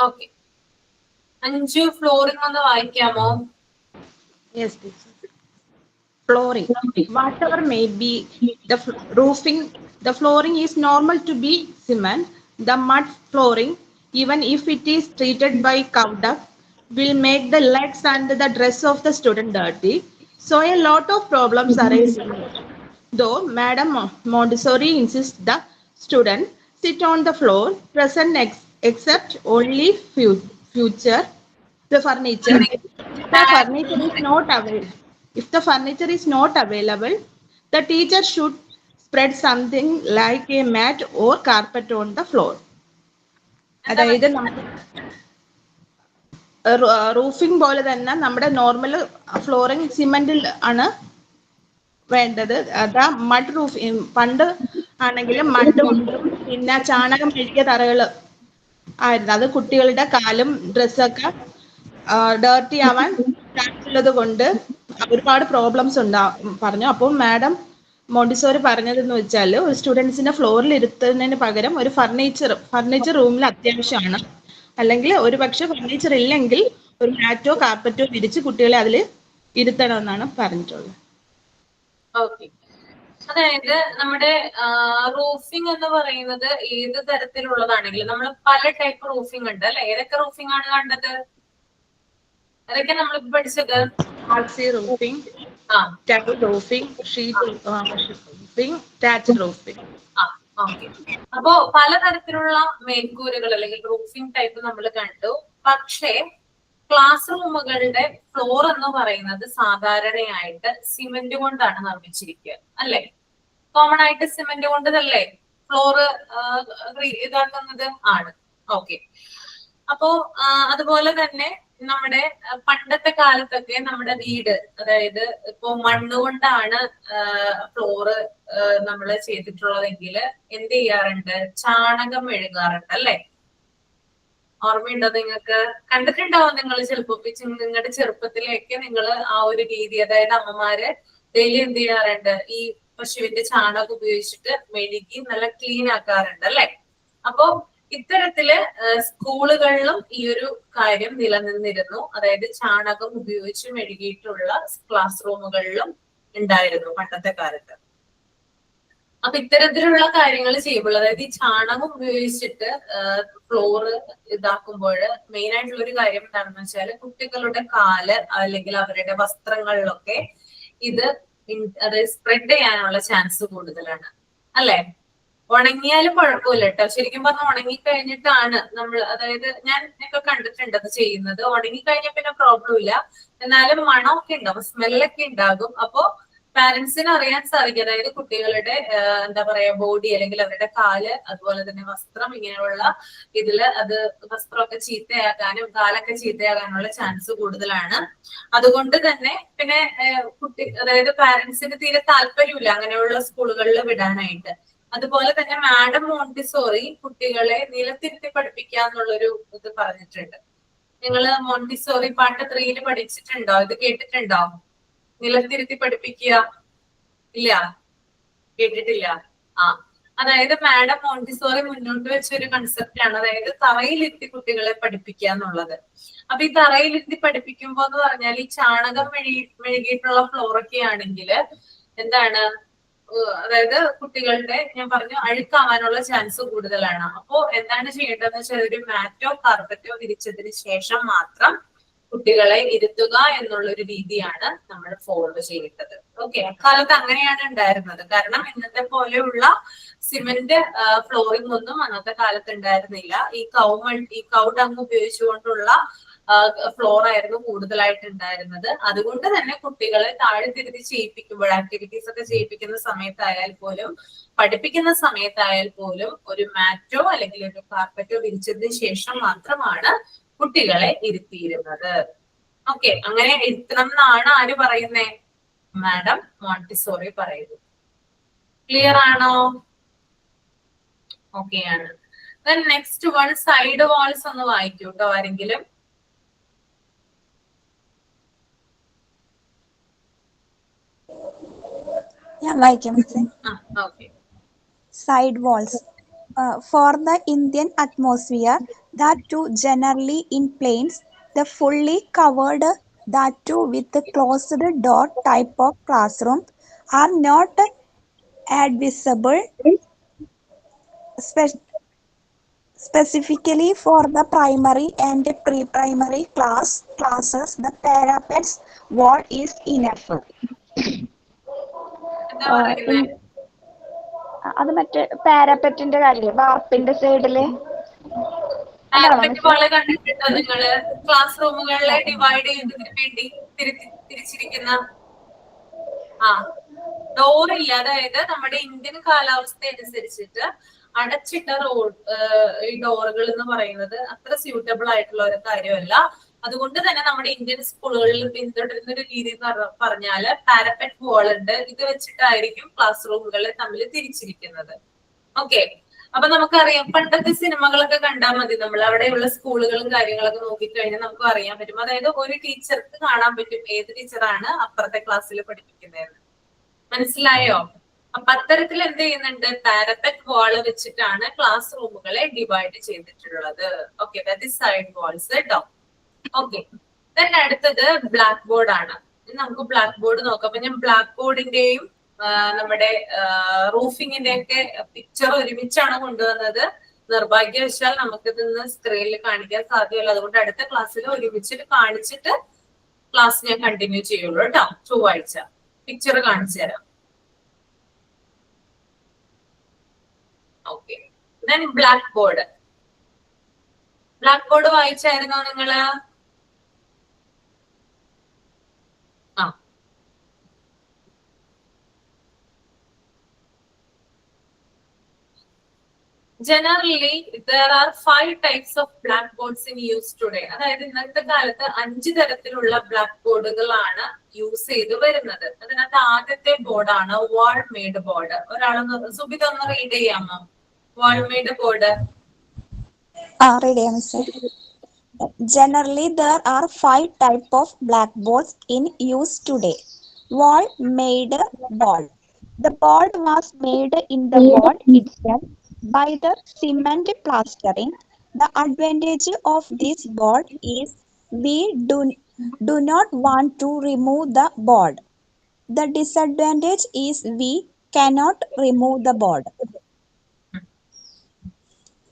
ഓക്കെ, അഞ്ചു ഫ്ലോറിംഗ് ഒന്ന് വായിക്കാമോ? Yes, teacher. Flooring. Whatever may be the roofing, the flooring is normal to be cement. The mud flooring, even if it is treated by cow duck, will make the legs and the dress of the student dirty. So a lot of problems arise in it. Though Madam Montessori insists the student sit on the floor, present except only future the furniture. If the furniture is not available, the teacher should spread something like a mat or carpet on the floor. അതായത് roofing പോലെ തന്നെ നമ്മുടെ normal flooring സിമെന്റിൽ ആണ് വേണ്ടത്. അതാ mud roof. പണ്ട് ആണെങ്കിൽ മഡും പിന്നെ ചാണകം മെഴുകിയ തറകൾ ആയിരുന്നു. അത് കുട്ടികളുടെ കാലും ഡ്രസ്സൊക്കെ ഡേർട്ടി ആവാൻ ചാൻസ് ഉള്ളത് കൊണ്ട് ഒരുപാട് പ്രോബ്ലംസ് പറഞ്ഞു. അപ്പോൾ മാഡം മോണ്ടിസോറി പറഞ്ഞതെന്ന് വെച്ചാൽ ഒരു സ്റ്റുഡൻസിന്റെ ഫ്ലോറിൽ ഇരുത്തുന്നതിന് പകരം ഒരു ഫർണിച്ചർ റൂമിൽ അത്യാവശ്യമാണ്. അല്ലെങ്കിൽ ഒരു പക്ഷെ ഫർണിച്ചർ ഇല്ലെങ്കിൽ ഒരു മാറ്റോ കാർപ്പറ്റോ വിരിച്ച് കുട്ടികളെ അതിൽ ഇരുത്തണമെന്നാണ് പറഞ്ഞിട്ടുള്ളത്. ഓക്കെ, അതായത് നമ്മുടെ റൂഫിംഗ് എന്ന് പറയുന്നത് ഏത് തരത്തിലുള്ളതാണെങ്കിലും നമ്മൾ പല ടൈപ്പ് റൂഫിംഗ് ഉണ്ട് അല്ലെ? ഏതൊക്കെ റൂഫിംഗ് ആണ് കണ്ടത്? അതൊക്കെ നമ്മൾ പഠിച്ചത് roofing, roofing, sheet roofing, thatched roofing. അപ്പോ പലതരത്തിലുള്ള മേൽക്കൂരകൾ അല്ലെങ്കിൽ റൂഫിംഗ് ടൈപ്പ് നമ്മൾ കണ്ടു. പക്ഷേ ക്ലാസ് റൂമുകളുടെ ഫ്ലോർ എന്ന് പറയുന്നത് സാധാരണയായിട്ട് സിമെന്റ് കൊണ്ടാണ് നിർമ്മിച്ചിരിക്കുക അല്ലെ? കോമൺ ആയിട്ട് സിമെന്റ് കൊണ്ട് തന്നെ ഫ്ലോർ ഇതാക്കുന്നത് ആണ്. ഓക്കെ, അപ്പോ അതുപോലെ തന്നെ നമ്മുടെ പണ്ടത്തെ കാലത്തൊക്കെ നമ്മുടെ വീട്, അതായത് ഇപ്പൊ മണ്ണുകൊണ്ടാണ് ഫ്ലോറ് നമ്മൾ ചെയ്തിട്ടുള്ളതെങ്കിൽ എന്ത് ചെയ്യാറുണ്ട്? ചാണകം മെഴുകാറുണ്ട് അല്ലെ? ഓർമ്മയുണ്ടോ നിങ്ങൾക്ക്? കണ്ടിട്ടുണ്ടാവും നിങ്ങൾ ചിലപ്പോ നിങ്ങളുടെ ചെറുപ്പത്തിലേക്ക് നിങ്ങൾ ആ ഒരു രീതി, അതായത് അമ്മമാര് ഡെയിലി എന്ത് ചെയ്യാറുണ്ട്? ഈ പശുവിന്റെ ചാണകം ഉപയോഗിച്ചിട്ട് മെഴുകി നല്ല ക്ലീൻ ആക്കാറുണ്ട് അല്ലെ? അപ്പോ ഇത്തരത്തില് സ്കൂളുകളിലും ഈ ഒരു കാര്യം നിലനിന്നിരുന്നു. അതായത് ചാണകം ഉപയോഗിച്ച് മെഴുകിയിട്ടുള്ള ക്ലാസ് റൂമുകളിലും ഉണ്ടായിരുന്നു പണ്ടത്തെ കാലത്ത്. അപ്പൊ ഇത്തരത്തിലുള്ള കാര്യങ്ങൾ ചെയ്യുമ്പോൾ, അതായത് ഈ ചാണകം ഉപയോഗിച്ചിട്ട് ഫ്ലോറ് ഇതാക്കുമ്പോൾ മെയിൻ ആയിട്ടുള്ള ഒരു കാര്യം എന്താണെന്ന് വെച്ചാൽ കുട്ടികളുടെ കാല് അല്ലെങ്കിൽ അവരുടെ വസ്ത്രങ്ങളിലൊക്കെ ഇത് അതായത് സ്പ്രെഡ് ചെയ്യാനുള്ള ചാൻസ് കൂടുതലാണ് അല്ലെ? ഉണങ്ങിയാലും കുഴപ്പമില്ല കേട്ടോ. ശരിക്കും പറഞ്ഞാൽ ഉണങ്ങി കഴിഞ്ഞിട്ടാണ് നമ്മൾ, അതായത് ഞാൻ ഒക്കെ കണ്ടിട്ടുണ്ട് അത് ചെയ്യുന്നത്. ഉണങ്ങി കഴിഞ്ഞാൽ പിന്നെ പ്രോബ്ലം ഇല്ല, എന്നാലും മണമൊക്കെ ഉണ്ടാവും, സ്മെല്ലൊക്കെ ഉണ്ടാകും. അപ്പോ പാരന്റ്സിന് അറിയാൻ സാധിക്കും, അതായത് കുട്ടികളുടെ എന്താ പറയാ ബോഡി അല്ലെങ്കിൽ അവരുടെ കാല് അതുപോലെ തന്നെ വസ്ത്രം ഇങ്ങനെയുള്ള ഇതില് അത് വസ്ത്രമൊക്കെ ചീത്തയാകാനും കാലൊക്കെ ചീത്തയാകാനുള്ള ചാൻസ് കൂടുതലാണ്. അതുകൊണ്ട് തന്നെ പിന്നെ കുട്ടി, അതായത് പാരന്റ്സിന് തീരെ താല്പര്യമില്ല അങ്ങനെയുള്ള സ്കൂളുകളിൽ വിടാനായിട്ട്. അതുപോലെ തന്നെ മാഡം മോണ്ടിസോറി കുട്ടികളെ നിലത്തിരുത്തി പഠിപ്പിക്കുക എന്നുള്ളൊരു ഇത് പറഞ്ഞിട്ടുണ്ട്. നിങ്ങള് മോണ്ടിസോറി പാർട്ട് 3 പഠിച്ചിട്ടുണ്ടോ? ഇത് കേട്ടിട്ടുണ്ടോ? നിലത്തിരുത്തി പഠിപ്പിക്കുക? ഇല്ല, കേട്ടിട്ടില്ല. അതായത് മാഡം മോണ്ടിസോറി മുന്നോട്ട് വെച്ച ഒരു കൺസെപ്റ്റ് ആണ്, അതായത് തറയിലിരുത്തി കുട്ടികളെ പഠിപ്പിക്കുക എന്നുള്ളത്. അപ്പൊ ഈ തറയിലിരുത്തി പഠിപ്പിക്കുമ്പോ എന്ന് പറഞ്ഞാൽ ഈ ചാണകം മെഴുകിയിട്ടുള്ള ഫ്ലോറൊക്കെ ആണെങ്കിൽ എന്താണ്, അതായത് കുട്ടികളുടെ ഞാൻ പറഞ്ഞു അഴുക്കാവാനുള്ള ചാൻസ് കൂടുതലാണ്. അപ്പോ എന്താണ് ചെയ്യേണ്ടതെന്ന് വെച്ചാൽ ഒരു മാറ്റോ കാർപ്പറ്റോ വിരിച്ചതിന് ശേഷം മാത്രം കുട്ടികളെ ഇരുത്തുക എന്നുള്ള ഒരു രീതിയാണ് നമ്മൾ ഫോളോ ചെയ്യേണ്ടത്. ഓക്കെ, അക്കാലത്ത് അങ്ങനെയാണ് ഉണ്ടായിരുന്നത്. കാരണം ഇന്നത്തെ പോലെയുള്ള സിമന്റ് ഫ്ലോറിംഗ് ഒന്നും അന്നത്തെ കാലത്ത് ഉണ്ടായിരുന്നില്ല. ഈ കൗ ഡങ് ഉപയോഗിച്ചുകൊണ്ടുള്ള ഫ്ലോർ ആയിരുന്നു കൂടുതലായിട്ട് ഉണ്ടായിരുന്നത്. അതുകൊണ്ട് തന്നെ കുട്ടികളെ താഴ്ത്തിരുത്തി ചെയ്യിപ്പിക്കുമ്പോൾ, ആക്ടിവിറ്റീസ് ഒക്കെ ചെയ്യിപ്പിക്കുന്ന സമയത്തായാൽ പോലും പഠിപ്പിക്കുന്ന സമയത്തായാൽ പോലും ഒരു മാറ്റോ അല്ലെങ്കിൽ ഒരു കാർപ്പറ്റോ വിരിച്ചതിന് ശേഷം മാത്രമാണ് കുട്ടികളെ ഇരുത്തിയിരുന്നത്. ഓക്കെ, അങ്ങനെ ഇരുത്തണം എന്നാണ് ആര് പറയുന്നേ? മാഡം മോണ്ടിസോറി പറയുന്നു. ക്ലിയർ ആണോ? ഓക്കെ ആണ്. നെക്സ്റ്റ് വൺ സൈഡ് വാൾസ് ഒന്ന് വായിക്കൂ കേട്ടോ ആരെങ്കിലും. Okay. Side walls. For the Indian atmosphere, that too generally in plains, the fully covered, that too with the closed door type of classroom are not advisable, specifically for the primary and pre-primary classes. The parapet's wall is enough. അത് മറ്റേ പാരപ്പറ്റിന്റെ കാര്യം, വാർപ്പിന്റെ സൈഡില് കണ്ടിട്ടുണ്ടോ നിങ്ങള്? Class റൂമുകളിലെ divide ചെയ്യുന്നതിന് വേണ്ടി തിരിച്ചിരിക്കുന്ന ഡോറില്ല. അതായത് നമ്മുടെ ഇന്ത്യൻ കാലാവസ്ഥ അനുസരിച്ചിട്ട് അടച്ചിട്ട ഈ ഡോറുകൾ എന്ന് പറയുന്നത് അത്ര സ്യൂട്ടബിൾ ആയിട്ടുള്ള ഒരു കാര്യമല്ല. അതുകൊണ്ട് തന്നെ നമ്മുടെ ഇന്ത്യൻ സ്കൂളുകളിൽ പിന്തുടരുന്ന ഒരു രീതി എന്ന് പറഞ്ഞാല് പാരപ്പറ്റ് വാൾ ഉണ്ട്. ഇത് വെച്ചിട്ടായിരിക്കും ക്ലാസ് റൂമുകളെ തമ്മിൽ തിരിച്ചിരിക്കുന്നത്. ഓക്കെ, അപ്പൊ നമുക്കറിയാം പണ്ടത്തെ സിനിമകളൊക്കെ കണ്ടാൽ മതി, നമ്മൾ അവിടെയുള്ള സ്കൂളുകളും കാര്യങ്ങളൊക്കെ നോക്കിക്കഴിഞ്ഞാൽ നമുക്ക് അറിയാൻ പറ്റും. അതായത് ഒരു ടീച്ചർക്ക് കാണാൻ പറ്റും ഏത് ടീച്ചറാണ് അപ്പുറത്തെ ക്ലാസ്സിൽ പഠിപ്പിക്കുന്നതെന്ന്. മനസ്സിലായോ? അപ്പൊ അത്തരത്തിൽ എന്ത് ചെയ്യുന്നുണ്ട്? പാരപ്പറ്റ് വാള് വെച്ചിട്ടാണ് ക്ലാസ് റൂമുകളെ ഡിവൈഡ് ചെയ്തിട്ടുള്ളത്. Okay, that is side walls കേട്ടോ. ഓക്കെ, അടുത്തത് ബ്ലാക്ക് ബോർഡ് ആണ്. നമുക്ക് ബ്ലാക്ക് ബോർഡ് നോക്കാം. അപ്പൊ ഞാൻ ബ്ലാക്ക് ബോർഡിന്റെയും നമ്മുടെ റൂഫിങ്ങിന്റെ ഒക്കെ പിക്ചർ ഒരുമിച്ചാണ് കൊണ്ടുവന്നത്. നിർഭാഗ്യവശാൽ നമുക്കിതൊന്ന് സ്ക്രീനിൽ കാണിക്കാൻ സാധ്യമല്ല. അതുകൊണ്ട് അടുത്ത ക്ലാസ്സിൽ ഒരുമിച്ചിട്ട് കാണിച്ചിട്ട് ക്ലാസ് ഞാൻ കണ്ടിന്യൂ ചെയ്യുള്ളൂ കേട്ടോ. ചൊവ്വാഴ്ച പിക്ചർ കാണിച്ചു തരാം. Okay, black board. Black board വായിച്ചായിരുന്നോ നിങ്ങള്? Generally, there are 5 types of blackboards in use today. അതായത് ഇന്നത്തെ കാലത്ത് 5 തരത്തിലുള്ള ബ്ലാക്ക് ബോർഡുകളാണ് യൂസ് ചെയ്ത് വരുന്നത്. അതിനകത്ത് ആദ്യത്തെ ബോർഡാണ് വാൾ മെയ്ഡ് ബോർഡ്. ഒരാളൊന്ന് സുബിത ഒന്ന് റീഡ് ചെയ്യാമോ? Wall made board. Read it, Mr. Generally, there are 5 types of blackboards in use today. Wall-made board. The board was made in the wall itself by the cement plastering. The advantage of this board is we do not want to remove the board. The disadvantage is we cannot remove the board.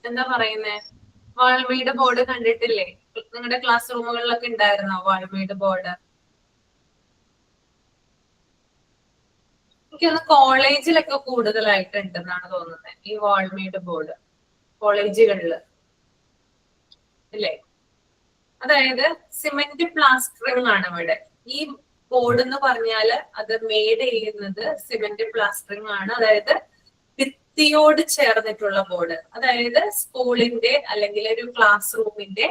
എന്താ പറയുന്നേ? വാൾമീഡ് board കണ്ടിട്ടില്ലേ? നിങ്ങളുടെ class റൂമുകളിലൊക്കെ ഉണ്ടായിരുന്നോ വാൾമീഡ് board? എനിക്കൊന്ന് കോളേജിലൊക്കെ കൂടുതലായിട്ട് ഉണ്ടെന്നാണ് തോന്നുന്നത് ഈ വാൾമീഡ് ബോർഡ്, കോളേജുകളില് അല്ലേ? അതായത് സിമെന്റ് പ്ലാസ്റ്ററിംഗ് ആണ് ഇവിടെ. ഈ ബോർഡ് എന്ന് പറഞ്ഞാല് അത് മെയ്ഡ് ചെയ്യുന്നത് സിമെന്റ് പ്ലാസ്റ്ററിംഗ് ആണ്. അതായത് ഭിത്തിയോട് ചേർന്നിട്ടുള്ള ബോർഡ്. അതായത് സ്കൂളിന്റെ അല്ലെങ്കിൽ ഒരു ക്ലാസ് റൂമിന്റെ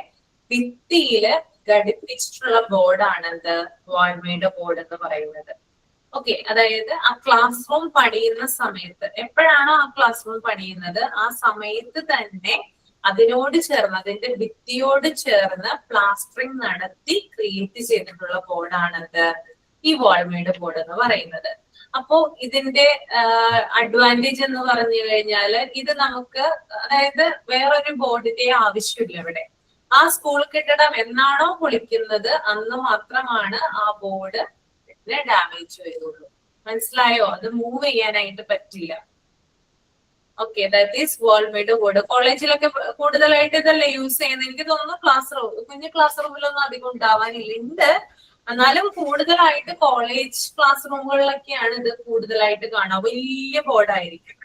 ഭിത്തിയില് ഘടിപ്പിച്ചിട്ടുള്ള ബോർഡാണ് എന്ത് വാൾമീഡ് ബോർഡ് എന്ന് പറയുന്നത്. ഓക്കെ, അതായത് ആ ക്ലാസ് റൂം പണിയുന്ന സമയത്ത്, എപ്പോഴാണോ ആ ക്ലാസ് റൂം പണിയുന്നത് ആ സമയത്ത് തന്നെ അതിനോട് ചേർന്ന്, അതിന്റെ ഭിത്തിയോട് ചേർന്ന് പ്ലാസ്റ്ററിംഗ് നടത്തി ക്രിയേറ്റ് ചെയ്തിട്ടുള്ള ബോർഡാണത് ഈ വാൾമീഡ് ബോർഡ് എന്ന് പറയുന്നത്. അപ്പോ ഇതിന്റെ അഡ്വാൻറ്റേജ് എന്ന് പറഞ്ഞു കഴിഞ്ഞാല് ഇത് നമുക്ക്, അതായത് വേറൊരു ബോർഡിന്റെ ആവശ്യമില്ല ഇവിടെ. ആ സ്കൂൾ കെട്ടിടം എന്നാണോ പൊളിക്കുന്നത് അന്ന് മാത്രമാണ് ആ ബോർഡ് ഡാമേജ് വരുള്ളൂ. മനസ്സിലായോ? അത് മൂവ് ചെയ്യാനായിട്ട് പറ്റില്ല. Okay, that is wall made board. കോളേജിലൊക്കെ കൂടുതലായിട്ട് ഇതല്ലേ യൂസ് ചെയ്യുന്നത്? എനിക്ക് തോന്നുന്നു ക്ലാസ് റൂം, കുഞ്ഞു ക്ലാസ് റൂമിലൊന്നും അധികം ഉണ്ടാവാനില്ല. ഉണ്ട്, എന്നാലും കൂടുതലായിട്ട് കോളേജ് ക്ലാസ് റൂമുകളിലൊക്കെയാണ് ഇത് കൂടുതലായിട്ട് കാണുക. വലിയ ബോർഡായിരിക്കും,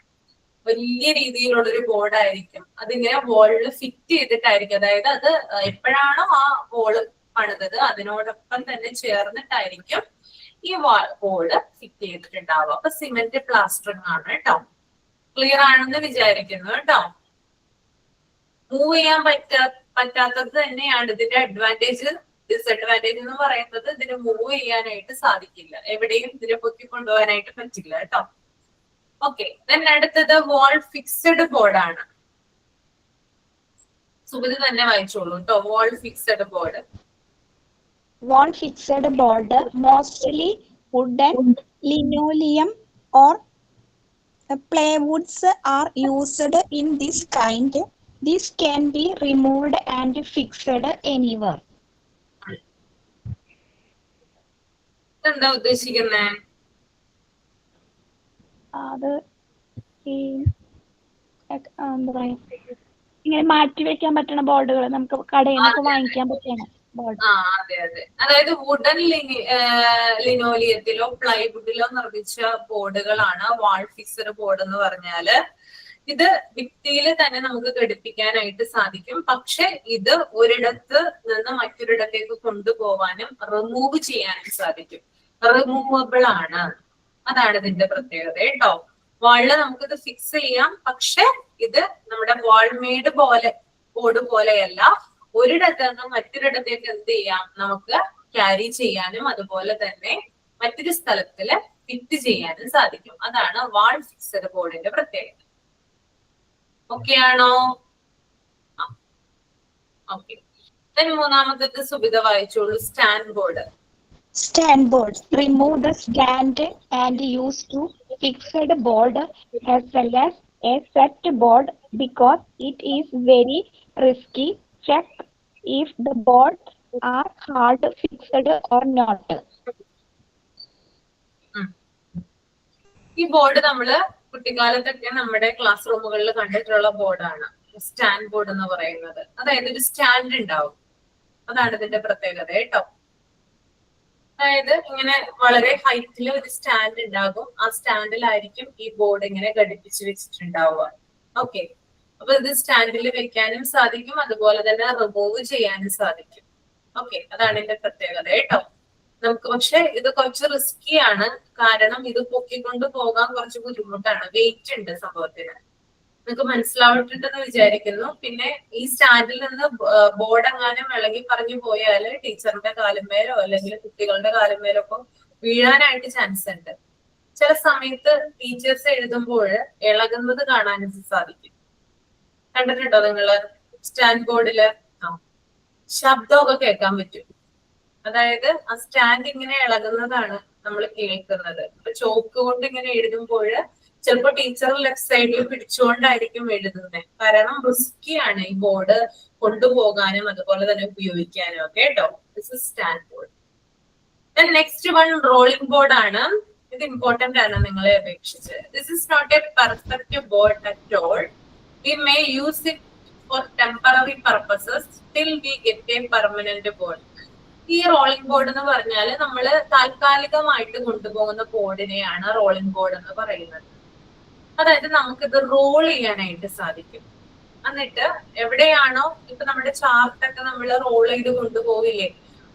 വലിയ രീതിയിലുള്ള ഒരു ബോർഡായിരിക്കും. അതിങ്ങനെ വോളിൽ ഫിറ്റ് ചെയ്തിട്ടായിരിക്കും. അതായത് അത് എപ്പോഴാണോ ആ വോള് പണിതത് അതിനോടൊപ്പം തന്നെ ചേർന്നിട്ടായിരിക്കും ഈ ബോർഡ് ഫിറ്റ് ചെയ്തിട്ടുണ്ടാവുക. അപ്പൊ സിമെന്റ് പ്ലാസ്റ്ററിംഗ് ആണ് കേട്ടോ. ക്ലിയർ ആണെന്ന് വിചാരിക്കുന്നു കേട്ടോ. മൂവ് ചെയ്യാൻ പറ്റാത്തത് തന്നെയാണ് ഇതിന്റെ അഡ്വാൻറ്റേജ്. ഡിസഡ്വാൻറ്റേജ് എന്ന് പറയുന്നത് ഇതിന് മൂവ് ചെയ്യാനായിട്ട് സാധിക്കില്ല, എവിടെയും ഇതിനെ പൊക്കി കൊണ്ടുപോകാനായിട്ട് പറ്റില്ല കേട്ടോ. ഓക്കെ, ദെൻ അടുത്തത് വാൾ ഫിക്സഡ് ബോർഡാണ്. സുബിത് തന്നെ വായിച്ചോളൂ കേട്ടോ. Wall fixed board. Wall fixed board, mostly wooden, linoleum or plywoods are used in this kind. This can be removed and fixed anywhere. എന്താ ഉദ്ദേശിക്കുന്നേ? അത് ഈ എന്താ പറയാ, ഇങ്ങനെ മാറ്റി വെക്കാൻ പറ്റുന്ന ബോർഡുകൾ നമുക്ക് കടയിൽ നിന്നൊക്കെ വാങ്ങിക്കാൻ പറ്റുന്ന ബോർഡ്. അതെ അതെ, അതായത് വുഡൻ ലിനോലിയത്തിലോ പ്ലൈവുഡിലോ നിർമ്മിച്ച ബോർഡുകളാണ് വാൾ ഫിക്സഡ് ബോർഡ് എന്ന് പറഞ്ഞാല്. ഇത് ഭിത്തിയിൽ തന്നെ നമുക്ക് ഘടിപ്പിക്കാനായിട്ട് സാധിക്കും. പക്ഷെ ഇത് ഒരിടത്ത് നിന്ന് മറ്റൊരിടത്തേക്ക് കൊണ്ടുപോകാനും റിമൂവ് ചെയ്യാനും സാധിക്കും. റിമൂവബിൾ ആണ്, അതാണ് ഇതിന്റെ പ്രത്യേകത കേട്ടോ. വാളില് നമുക്കിത് ഫിക്സ് ചെയ്യാം, പക്ഷെ ഇത് നമ്മുടെ വാൾമേഡ് ബോർഡ് പോലെയല്ല. ഒരിടത്ത് നിന്ന് മറ്റൊരിടത്തേക്ക് എന്ത് ചെയ്യാം, നമുക്ക് ക്യാരി ചെയ്യാനും അതുപോലെ തന്നെ മറ്റൊരു സ്ഥലത്തില് ഫിറ്റ് ചെയ്യാനും സാധിക്കും. അതാണ് വാൾ ഫിക്സഡ് ബോർഡിന്റെ പ്രത്യേകത. ഓക്കെ ആണോ? ഓക്കെ, മൂന്നാമത്തെ സുബിത വായിച്ചോളൂ. Stand board. Stand boards. Remove the stand and use to fixed board as well as a set board because it is very risky. Check if the boards are hard fixed or not. ഈ board നമ്മള് കുട്ടിക്കാലത്തൊക്കെ നമ്മുടെ class റൂമുകളിൽ കണ്ടിട്ടുള്ള ബോർഡാണ് stand board എന്ന് പറയുന്നത്. അതായത് ഒരു stand ഉണ്ടാവും, അതാണ് ഇതിന്റെ പ്രത്യേകത കേട്ടോ. അതായത് ഇങ്ങനെ വളരെ ഹൈറ്റിൽ ഒരു സ്റ്റാൻഡ് ഉണ്ടാകും. ആ സ്റ്റാൻഡിലായിരിക്കും ഈ ബോർഡ് ഇങ്ങനെ ഘടിപ്പിച്ച് വെച്ചിട്ടുണ്ടാവുക. ഓക്കെ, അപ്പൊ ഇത് സ്റ്റാൻഡിൽ വെക്കാനും സാധിക്കും, അതുപോലെ തന്നെ റിമൂവ് ചെയ്യാനും സാധിക്കും. ഓക്കെ, അതാണ് ഇതിന്റെ പ്രത്യേകത കേട്ടോ. നമുക്ക് പക്ഷെ ഇത് കുറച്ച് റിസ്കി ആണ്, കാരണം ഇത് പൊക്കിക്കൊണ്ട് പോകാൻ കുറച്ച് ബുദ്ധിമുട്ടാണ്. വെയിറ്റ് ഉണ്ട് സംഭവത്തിന്. നിങ്ങൾക്ക് മനസ്സിലാവിട്ടുണ്ടെന്ന് വിചാരിക്കുന്നു. പിന്നെ ഈ സ്റ്റാൻഡിൽ നിന്ന് ബോർഡ് എങ്ങാനും ഇളകി പറഞ്ഞു പോയാൽ ടീച്ചറിന്റെ കാലുമേലോ അല്ലെങ്കിൽ കുട്ടികളുടെ കാലുമേലോ ഒക്കെ വീഴാനായിട്ട് ചാൻസ് ഉണ്ട്. ചില സമയത്ത് ടീച്ചേഴ്സ് എഴുതുമ്പോൾ ഇളകുന്നത് കാണാൻ സാധിക്കും. കണ്ടിട്ടുണ്ടോ നിങ്ങള് സ്റ്റാൻഡ് ബോർഡില്? ശബ്ദമൊക്കെ കേൾക്കാൻ പറ്റും. അതായത് ആ സ്റ്റാൻഡ് ഇങ്ങനെ ഇളകുന്നതാണ് നമ്മൾ കേൾക്കുന്നത്. ഇപ്പൊ ചോക്ക് കൊണ്ട് ഇങ്ങനെ എഴുതുമ്പോൾ ചിലപ്പോ ടീച്ചർ ലെഫ്റ്റ് സൈഡിൽ പിടിച്ചുകൊണ്ടായിരിക്കും എഴുതുന്നത്. കാരണം റിസ്കിയാണ് ഈ ബോർഡ് കൊണ്ടുപോകാനും അതുപോലെ തന്നെ ഉപയോഗിക്കാനും ഒക്കെ കേട്ടോ. This is stand board. Next one rolling board ആണ്. ഇത് ഇമ്പോർട്ടന്റ് ആണ് നിങ്ങളെ അപേക്ഷിച്ച്. This is not a perfect board at all. We may use it for temporary purposes till we get a permanent board. ഈ റോളിംഗ് ബോർഡ് എന്ന് പറഞ്ഞാൽ നമ്മൾ താൽക്കാലികമായിട്ട് കൊണ്ടുപോകുന്ന ബോർഡിനെയാണ് റോളിംഗ് ബോർഡ് എന്ന് പറയുന്നത്. അതായത് നമുക്കിത് റോൾ ചെയ്യാനായിട്ട് സാധിക്കും. എന്നിട്ട് എവിടെയാണോ ഇപ്പൊ നമ്മുടെ ചാർട്ടൊക്കെ നമ്മൾ റോൾ ചെയ്ത് കൊണ്ടുപോകില്ലേ,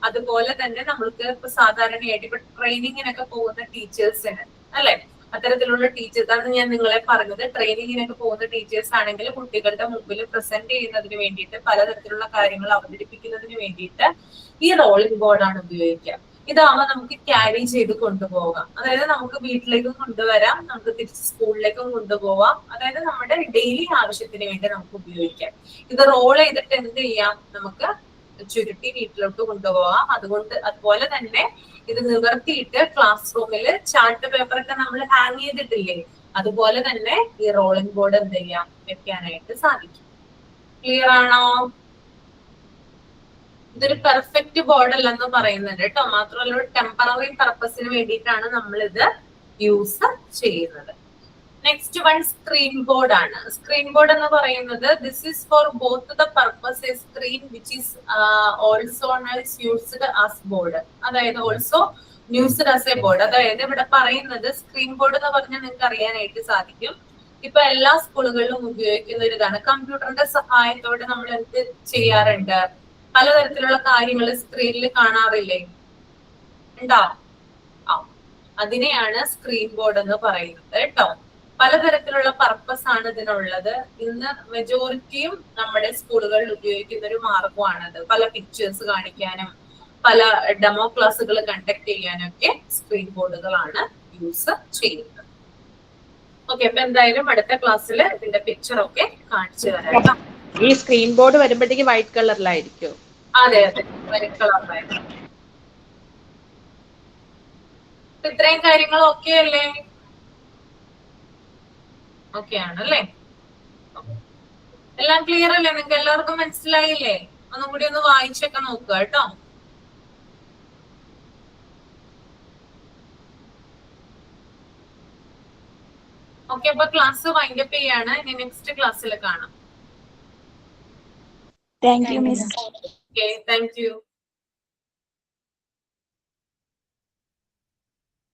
അതുപോലെ തന്നെ നമ്മൾക്ക് ഇപ്പൊ സാധാരണയായിട്ട് ഇപ്പൊ ട്രെയിനിങ്ങിനൊക്കെ പോകുന്ന ടീച്ചേഴ്സിന് അല്ലെ, അത്തരത്തിലുള്ള ടീച്ചേഴ്സ് ആണ് ഞാൻ നിങ്ങളെ പറഞ്ഞത്. ട്രെയിനിങ്ങിനൊക്കെ പോകുന്ന ടീച്ചേഴ്സ് ആണെങ്കിൽ കുട്ടികളുടെ മുമ്പിൽ പ്രസന്റ് ചെയ്യുന്നതിന് വേണ്ടിയിട്ട്, പലതരത്തിലുള്ള കാര്യങ്ങൾ അവതരിപ്പിക്കുന്നതിന് വേണ്ടിയിട്ട് ഈ റോളിംഗ് ബോർഡാണ് ഉപയോഗിക്കുക. ഇതാവുമ്പോൾ നമുക്ക് ക്യാരി ചെയ്ത് കൊണ്ടുപോകാം. അതായത് നമുക്ക് വീട്ടിലേക്കും കൊണ്ടുവരാം, നമുക്ക് തിരിച്ച് സ്കൂളിലേക്കും കൊണ്ടുപോവാം. അതായത് നമ്മുടെ ഡെയിലി ആവശ്യത്തിന് വേണ്ടി നമുക്ക് ഉപയോഗിക്കാം. ഇത് റോൾ ചെയ്തിട്ട് എന്ത് ചെയ്യാം, നമുക്ക് ചുരുട്ടി വീട്ടിലോട്ട് കൊണ്ടുപോകാം. അതുപോലെ തന്നെ ഇത് നിവർത്തിയിട്ട് ക്ലാസ് റൂമിൽ ചാർട്ട് പേപ്പറൊക്കെ നമ്മൾ ഹാങ് ചെയ്തിട്ടില്ലേ, അതുപോലെ തന്നെ ഈ റോളിംഗ് ബോർഡ് എന്ത് ചെയ്യാം, വെക്കാനായിട്ട് സാധിക്കും. ക്ലിയർ ആണോ? ഇതൊരു പെർഫെക്റ്റ് ബോർഡ് അല്ലെന്ന് പറയുന്നുണ്ട് കേട്ടോ. മാത്രമല്ല ഒരു ടെമ്പററി പർപ്പസിന് വേണ്ടിയിട്ടാണ് നമ്മൾ ഇത് യൂസ് ചെയ്യുന്നത്. നെക്സ്റ്റ് വൺ സ്ക്രീൻ ബോർഡ് ആണ്. സ്ക്രീൻ ബോർഡ് എന്ന് പറയുന്നത് this is for both the purpose a screen which is also used as board. അതായത് also used as a board. അതായത് ഇവിടെ പറയുന്നത് സ്ക്രീൻ ബോർഡ് എന്ന് പറഞ്ഞാൽ നിങ്ങൾക്ക് അറിയാനായിട്ട് സാധിക്കും. ഇപ്പൊ എല്ലാ സ്കൂളുകളിലും ഉപയോഗിക്കുന്ന ഒരു ഇതാണ്. കമ്പ്യൂട്ടറിന്റെ സഹായത്തോടെ നമ്മൾ എന്ത് ചെയ്യാറുണ്ട്, പലതരത്തിലുള്ള കാര്യങ്ങൾ സ്ക്രീനിൽ കാണാറില്ലേ, ഉണ്ടാവും. അതിനെയാണ് സ്ക്രീൻ ബോർഡ് എന്ന് പറയുന്നത് കേട്ടോ. പലതരത്തിലുള്ള പർപ്പസ് ആണ് ഇതിനുള്ളത്. ഇന്ന് മെജോറിറ്റിയും നമ്മുടെ സ്കൂളുകളിൽ ഉപയോഗിക്കുന്ന ഒരു മാർഗമാണത്. പല പിക്ചേഴ്സ് കാണിക്കാനും പല ഡെമോ ക്ലാസ്സുകൾ കണ്ടക്ട് ചെയ്യാനും ഒക്കെ സ്ക്രീൻ ബോർഡുകളാണ് യൂസ് ചെയ്യുന്നത്. ഓക്കെ, അപ്പൊ എന്തായാലും അടുത്ത ക്ലാസ്സിൽ ഇതിന്റെ പിക്ചർ ഒക്കെ കാണിച്ചു തരാം. ഈ സ്ക്രീൻ ബോർഡ് വരുമ്പോഴത്തേക്ക് വൈറ്റ് കളറിലായിരിക്കും. അതെ അതെ, വൈറ്റ് കളറിലായിരിക്കും. ഇത്രയും കാര്യങ്ങൾ ഓക്കെ അല്ലേ? ഓക്കെ ആണല്ലേ? എല്ലാം ക്ലിയർ അല്ലേ? നിങ്ങൾക്ക് എല്ലാവർക്കും മനസ്സിലായില്ലേ? ഒന്നും കൂടി ഒന്ന് വായിച്ചൊക്കെ നോക്കുക കേട്ടോ. ഓക്കെ, അപ്പൊ ക്ലാസ് വൈൻഡപ്പ് ചെയ്യാണ്. ഇനി നെക്സ്റ്റ് ക്ലാസ്സിൽ കാണാം. Thank you, Miss. Okay, thank you.